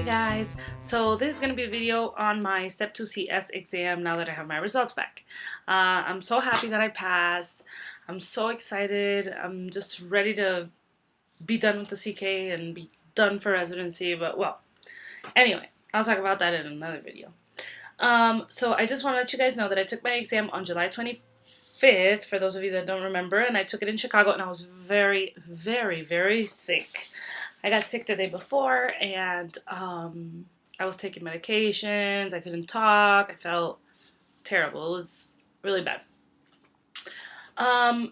guys, so this is going to be a video on my Step 2 CS exam now that I have my results back. I'm so happy that I passed. I'm so excited. I'm just ready to be done with the CK and be done for residency, but well, anyway, I'll talk about that in another video. So I just want to let you guys know that I took my exam on July 25th, for those of you that don't remember, and I took it in Chicago, and I was very, very, very sick. I got sick the day before, and I was taking medications. I couldn't talk. I felt terrible. It was really bad.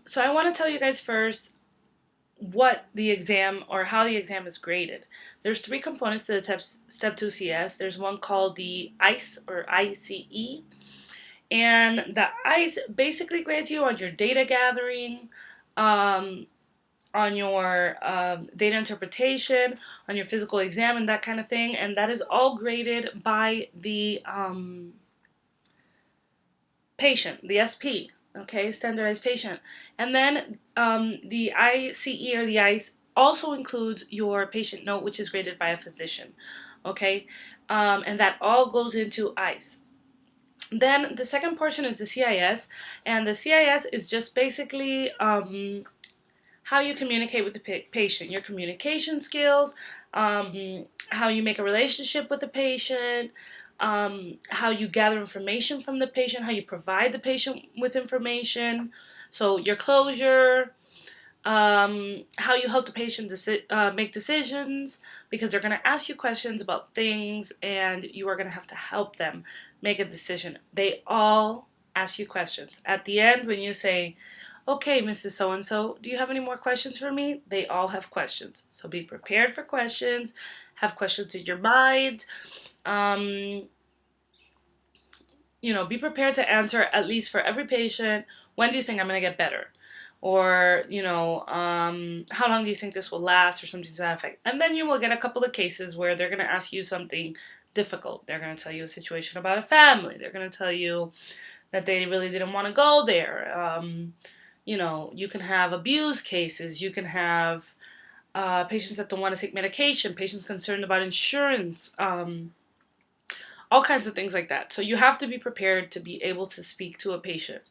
So I want to tell you guys first what the exam or how the exam is graded. There's three components to the Step 2 CS. There's one called the ICE or ICE, and the ICE basically grades you on your data gathering, on your data interpretation, on your physical exam, and that kind of thing, and that is all graded by the patient, the SP, okay, standardized patient. And then the ICE or the ICE also includes your patient note, which is graded by a physician, okay, and that all goes into ICE. Then the second portion is the CIS, and the CIS is just basically how you communicate with the patient, your communication skills, how you make a relationship with the patient, how you gather information from the patient, how you provide the patient with information, so your closure, how you help the patient make decisions, because they're going to ask you questions about things and you are going to have to help them make a decision. They all ask you questions. At the end, when you say, "Okay, Mrs. So-and-so, do you have any more questions for me?" They all have questions. So be prepared for questions. Have questions in your mind. Be prepared to answer at least for every patient. When do you think I'm going to get better? Or, how long do you think this will last, or something to that effect. And then you will get a couple of cases where they're going to ask you something difficult. They're going to tell you a situation about a family. They're going to tell you that they really didn't want to go there. You can have abuse cases. You can have patients that don't want to take medication, patients concerned about insurance, all kinds of things like that. So you have to be prepared to be able to speak to a patient.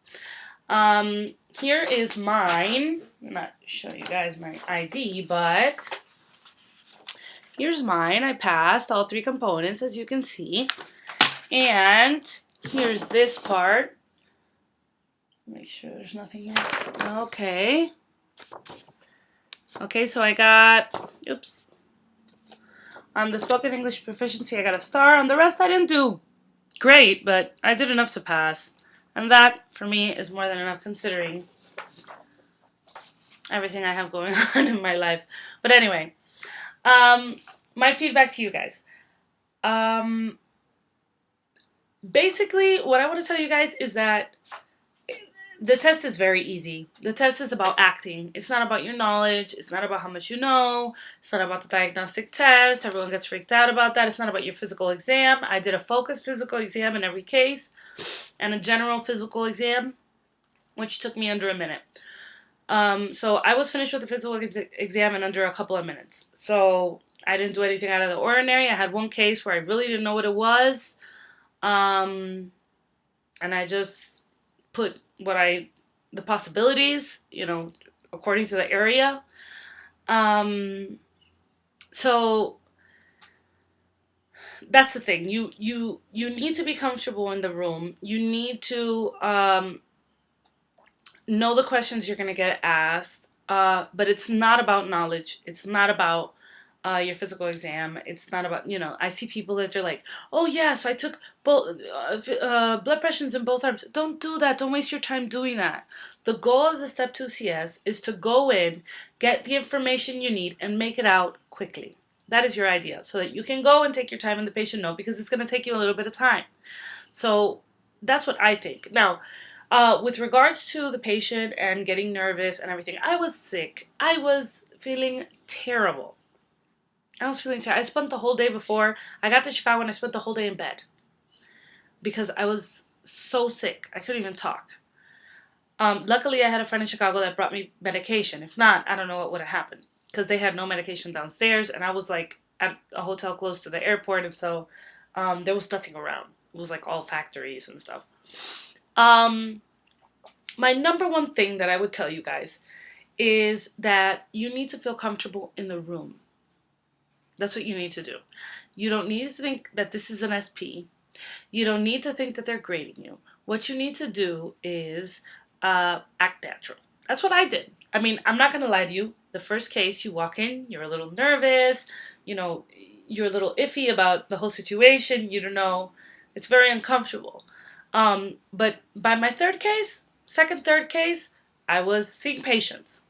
Here is mine. I'm not show you guys my ID, but here's mine. I passed all three components, as you can see. And here's this part. Make sure there's nothing here. Okay. Okay, so I got, oops. On the spoken English proficiency, I got a star. On the rest, I didn't do great, but I did enough to pass. And that, for me, is more than enough considering everything I have going on in my life. But anyway, my feedback to you guys. Basically, what I want to tell you guys is that the test is very easy. The test is about acting. It's not about your knowledge. It's not about how much you know. It's not about the diagnostic test. Everyone gets freaked out about that. It's not about your physical exam. I did a focused physical exam in every case and a general physical exam, which took me under a minute. So I was finished with the physical exam in under a couple of minutes. So I didn't do anything out of the ordinary. I had one case where I really didn't know what it was. And I just put the possibilities, according to the area. So that's the thing. You need to be comfortable in the room. You need to know the questions you're going to get asked. But it's not about knowledge. It's not about your physical exam. It's not about, I see people that are like, "Oh yeah, so I took both blood pressures in both arms." Don't do that. Don't waste your time doing that. The goal of the Step 2 CS is to go in, get the information you need, and make it out quickly. That is your idea, so that you can go and take your time in the patient note, because it's going to take you a little bit of time. So that's what I think. Now, with regards to the patient and getting nervous and everything, I was sick. I was feeling terrible. I spent the whole day before I got to Chicago, and I spent the whole day in bed because I was so sick. I couldn't even talk. Luckily, I had a friend in Chicago that brought me medication. If not, I don't know what would have happened, because they had no medication downstairs, and I was like at a hotel close to the airport, and so there was nothing around. It was like all factories and stuff. Um, my number one thing that I would tell you guys is that you need to feel comfortable in the room. That's what you need to do. You don't need to think that this is an SP. You don't need to think that they're grading you. What you need to do is act natural. That's what I did. I mean, I'm not going to lie to you. The first case, you walk in, you're a little nervous, you know, you're a little iffy about the whole situation. You don't know. It's very uncomfortable. But by my third case, I was seeing patients.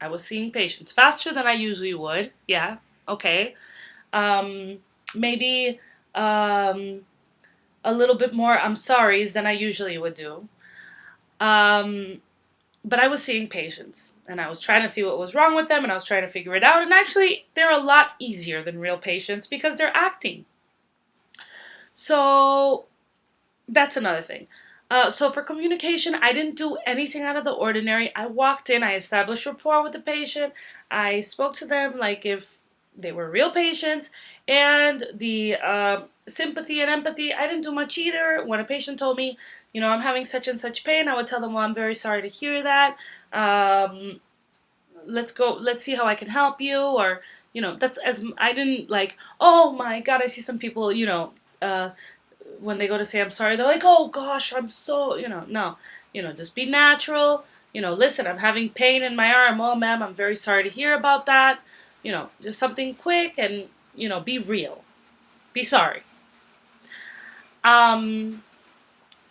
I was seeing patients faster than I usually would. Yeah, okay. Maybe a little bit more I'm sorry's than I usually would do. But I was seeing patients, and I was trying to see what was wrong with them, and I was trying to figure it out. And actually, they're a lot easier than real patients because they're acting. So that's another thing. So for communication, I didn't do anything out of the ordinary. I walked in, I established rapport with the patient. I spoke to them like if they were real patients, and the sympathy and empathy, I didn't do much either. When a patient told me, you know, I'm having such and such pain, I would tell them, well, I'm very sorry to hear that. Let's see how I can help you. Or, you know, that's as, I didn't like, oh my God, I see some people, you know, when they go to say I'm sorry, they're like, oh gosh, I'm so, you know, no. You know, just be natural. You know, listen, I'm having pain in my arm. Oh, ma'am, I'm very sorry to hear about that. You know, just something quick and, you know, be real. Be sorry.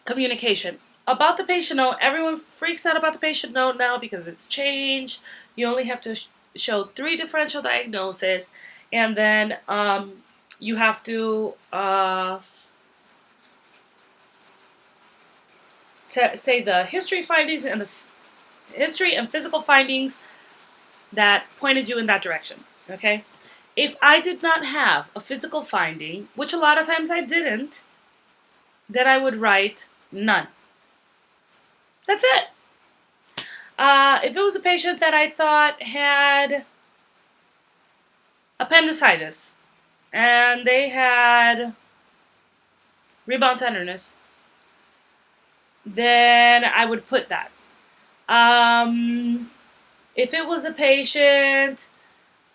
Communication. About the patient note, everyone freaks out about the patient note now because it's changed. You only have to show 3 differential diagnoses, and then you have to say the history findings and the history and physical findings that pointed you in that direction. Okay? If I did not have a physical finding, which a lot of times I didn't, then I would write none. That's it. If it was a patient that I thought had appendicitis and they had rebound tenderness, then I would put that. If it was a patient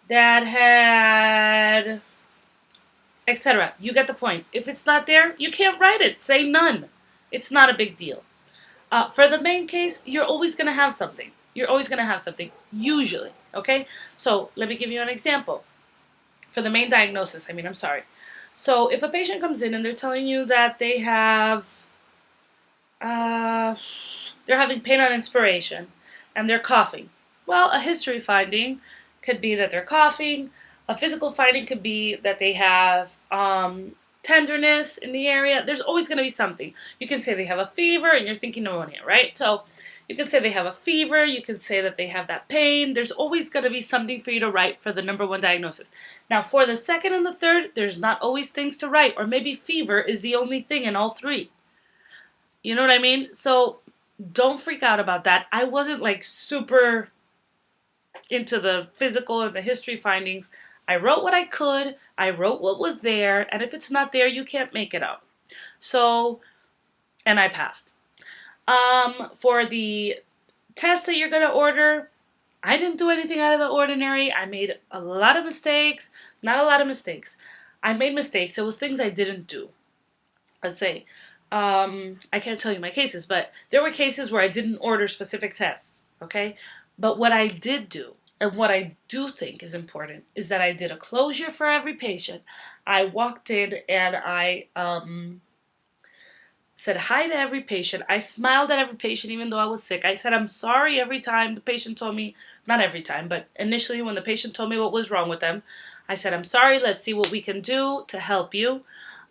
that had, etc., you get the point. If it's not there, you can't write it. Say none. It's not a big deal. For the main case, you're always going to have something. You're always going to have something, usually, okay? So let me give you an example. For the main diagnosis, So if a patient comes in and they're telling you that they have, they're having pain on inspiration and they're coughing. Well, a history finding could be that they're coughing. A physical finding could be that they have tenderness in the area. There's always going to be something. You can say they have a fever and you're thinking pneumonia, right? So you can say they have a fever. You can say that they have that pain. There's always going to be something for you to write for the number 1 diagnosis. Now, for the second and the third, there's not always things to write. Or maybe fever is the only thing in all 3. You know what I mean? So don't freak out about that. I wasn't like super into the physical and the history findings. I wrote what I could. I wrote what was there. And if it's not there, you can't make it up. So, and I passed. For the test that you're going to order, I didn't do anything out of the ordinary. I made a lot of mistakes. Not a lot of mistakes. I made mistakes. It was things I didn't do. Let's say, I can't tell you my cases, but there were cases where I didn't order specific tests, okay? But what I did do, and what I do think is important, is that I did a closure for every patient. I walked in and I said hi to every patient. I smiled at every patient even though I was sick. I said I'm sorry every time the patient told me, not every time, but initially when the patient told me what was wrong with them, I said I'm sorry, let's see what we can do to help you.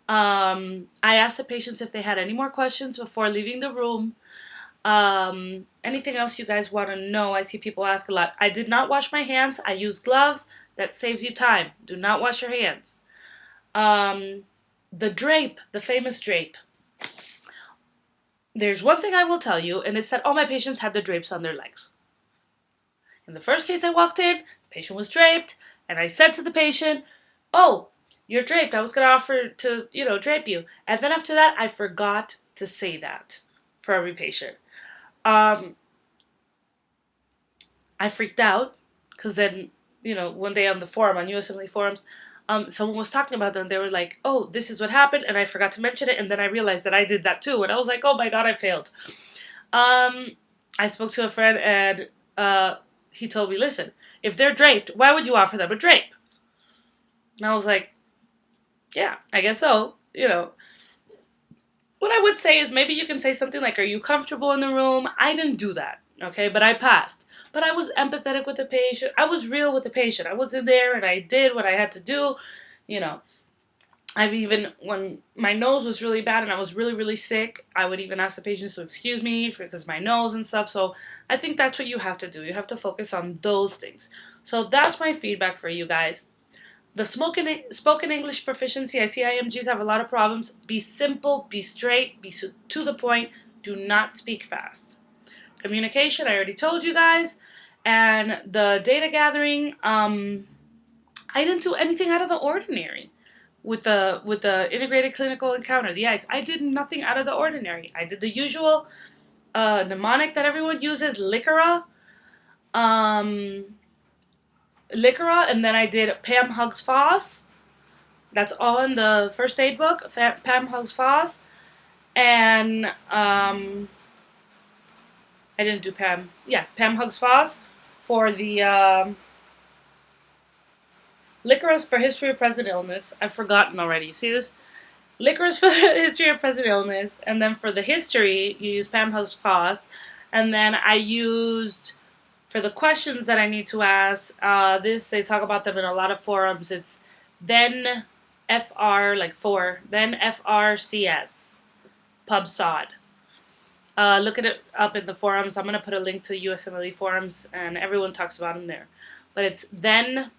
I asked the patients if they had any more questions before leaving the room. Anything else you guys want to know? I see people ask a lot. I did not wash my hands. I use gloves. That saves you time. Do not wash your hands. The drape, the famous drape. There's one thing I will tell you, and it's that all my patients had the drapes on their legs. In the first case I walked in, the patient was draped, and I said to the patient, oh, you're draped. I was going to offer to, drape you. And then after that, I forgot to say that for every patient. Um, I freaked out because then, one day on the forum, on USMLE forums, someone was talking about them. They were like, oh, this is what happened. And I forgot to mention it. And then I realized that I did that too. And I was like, oh my God, I failed. I spoke to a friend and he told me, listen, if they're draped, why would you offer them a drape? And I was like, yeah, I guess so. What I would say is maybe you can say something like, are you comfortable in the room? I didn't do that, okay, but I passed. But I was empathetic with the patient. I was real with the patient. I was in there and I did what I had to do. You know, I've even, when my nose was really bad and I was really, really sick, I would even ask the patients to excuse me because my nose and stuff. So I think that's what you have to do. You have to focus on those things. So that's my feedback for you guys. The spoken English proficiency, I see IMGs have a lot of problems. Be simple, be straight, be to the point. Do not speak fast. Communication, I already told you guys. And the data gathering, I didn't do anything out of the ordinary with the integrated clinical encounter, the ICE. I did nothing out of the ordinary. I did the usual mnemonic that everyone uses, LICRA. And then I did Pam Hugs Foss. That's all in the first aid book, Pam Hugs Foss. And I didn't do Pam. Yeah, Pam Hugs Foss for the Licorice for History of Present Illness. I've forgotten already. See this? Licorice for the History of Present Illness. And then for the history, you use Pam Hugs Foss. And then I used, for the questions that I need to ask, they talk about them in a lot of forums. It's then FR, like then FRCS, PubSod. Look it up in the forums. I'm going to put a link to USMLE forums, and everyone talks about them there. But it's then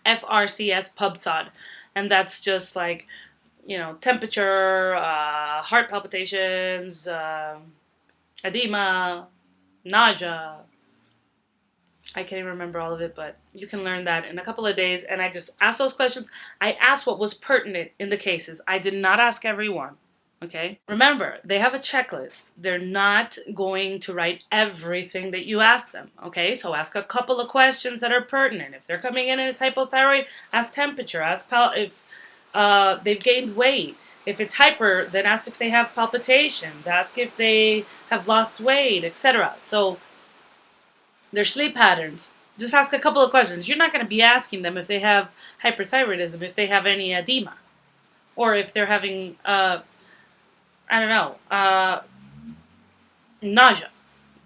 FRCS PubSod. And that's just like, temperature, heart palpitations, edema, nausea. I can't even remember all of it, but you can learn that in a couple of days. And I just asked those questions. I asked what was pertinent in the cases. I did not ask everyone. Okay? Remember, they have a checklist. They're not going to write everything that you ask them. Okay? So ask a couple of questions that are pertinent. If they're coming in as hypothyroid, ask temperature. Ask if they've gained weight. If it's hyper, then ask if they have palpitations. Ask if they have lost weight, etc. So their sleep patterns. Just ask a couple of questions. You're not going to be asking them if they have hyperthyroidism, if they have any edema, or if they're having, nausea.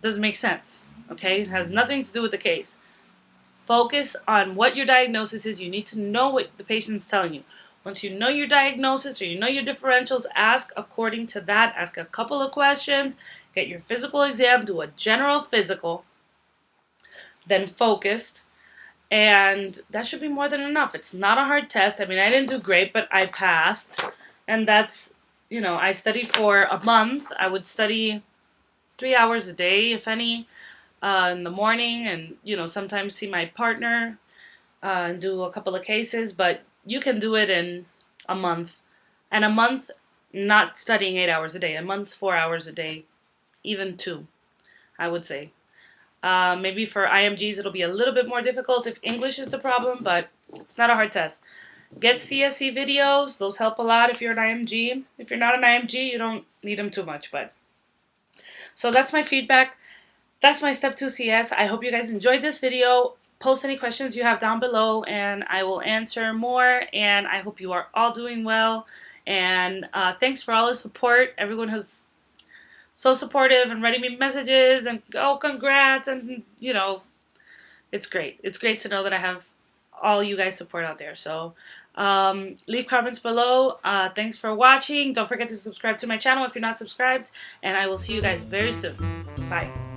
Doesn't make sense. Okay? It has nothing to do with the case. Focus on what your diagnosis is. You need to know what the patient's telling you. Once you know your diagnosis or you know your differentials, ask according to that. Ask a couple of questions. Get your physical exam. Do a general physical. Then focused, and that should be more than enough. It's not a hard test. I mean, I didn't do great, but I passed, and that's, I studied for a month. I would study 3 hours a day, if any, in the morning, and, sometimes see my partner and do a couple of cases, but you can do it in a month, and a month not studying 8 hours a day, a month 4 hours a day, even 2, I would say. Maybe for IMGs it'll be a little bit more difficult if English is the problem, but it's not a hard test. Get CSE videos. Those help a lot if you're an IMG. If you're not an IMG, you don't need them too much. But so that's my feedback. That's my Step 2 CS. I hope you guys enjoyed this video. Post any questions you have down below, and I will answer more. And I hope you are all doing well. And thanks for all the support. Everyone who's so supportive and writing me messages and congrats, and it's great. It's great to know that I have all you guys support out there. So leave comments below. Thanks for watching. Don't forget to subscribe to my channel if you're not subscribed, and I will see you guys very soon. Bye.